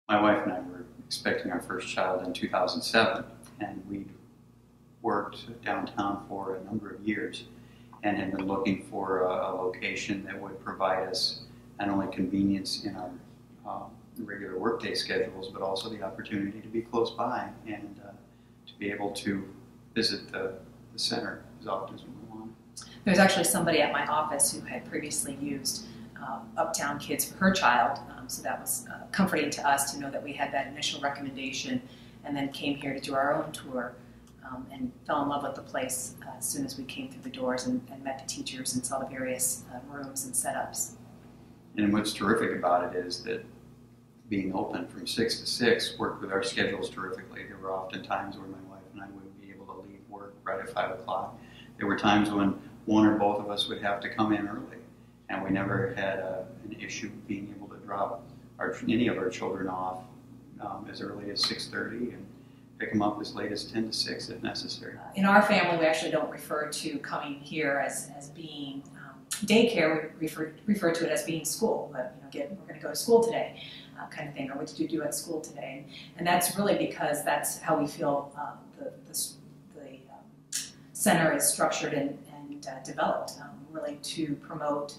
My wife and I were expecting our first child in 2007, and we'd worked downtown for a number of years and had been looking for a location that would provide us not only convenience in our regular workday schedules, but also the opportunity to be close by and to be able to visit the center as often as we want. There's actually somebody at my office who had previously used Uptown Kids for her child, so that was comforting to us to know that we had that initial recommendation, and then came here to do our own tour and fell in love with the place as soon as we came through the doors and met the teachers and saw the various rooms and setups. And what's terrific about it is that being open from 6 to 6 worked with our schedules terrifically. There were often times where my wife and I wouldn't be able to leave work right at 5 o'clock. There were times when one or both of us would have to come in early, and we never had an issue being able to drop any of our children off as early as 6:30 and pick them up as late as 10 to 6 if necessary. In our family, we actually don't refer to coming here as being daycare. We refer to it as being school. But, we're going to go to school today, kind of thing, or what did you do at school today? And that's really because that's how we feel the center is structured and developed, really to promote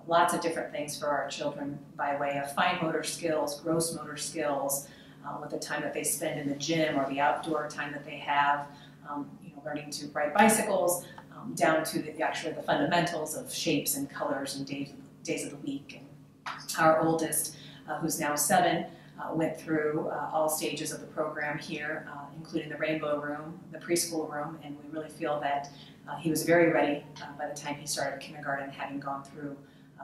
lots of different things for our children by way of fine motor skills, gross motor skills, with the time that they spend in the gym or the outdoor time that they have, learning to ride bicycles, down to the fundamentals of shapes and colors and days of the week. And our oldest, who's now 7, went through all stages of the program here, including the rainbow room, the preschool room, and we really feel that he was very ready by the time he started kindergarten, having gone through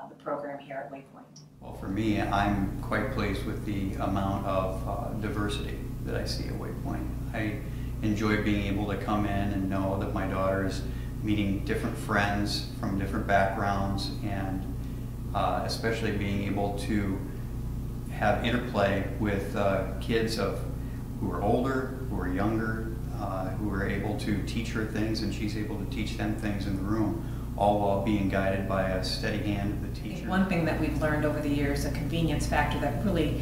the program here at Waypoint. Well, for me, I'm quite pleased with the amount of diversity that I see at Waypoint. I enjoy being able to come in and know that my daughter is meeting different friends from different backgrounds, and especially being able to have interplay with kids who are older, who are younger, who are able to teach her things, and she's able to teach them things in the room, all while being guided by a steady hand of the teacher. One thing that we've learned over the years, a convenience factor that really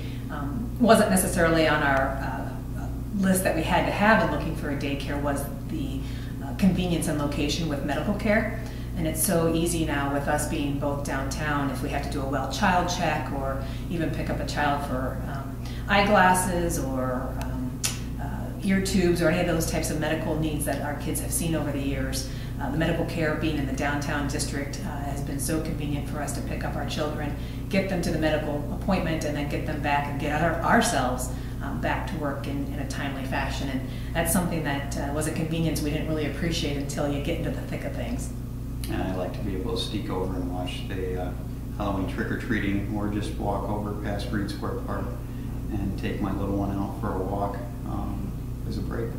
wasn't necessarily on our list that we had to have in looking for a daycare, was the convenience and location with medical care. And it's so easy now with us being both downtown, if we have to do a well child check or even pick up a child for eyeglasses or ear tubes or any of those types of medical needs that our kids have seen over the years. The medical care being in the downtown district has been so convenient for us to pick up our children, get them to the medical appointment, and then get them back and get ourselves back to work in a timely fashion. And that's something that was a convenience we didn't really appreciate until you get into the thick of things. And I like to be able to sneak over and watch the Halloween trick-or-treating, or just walk over past Reed Square Park and take my little one out for a walk as a break.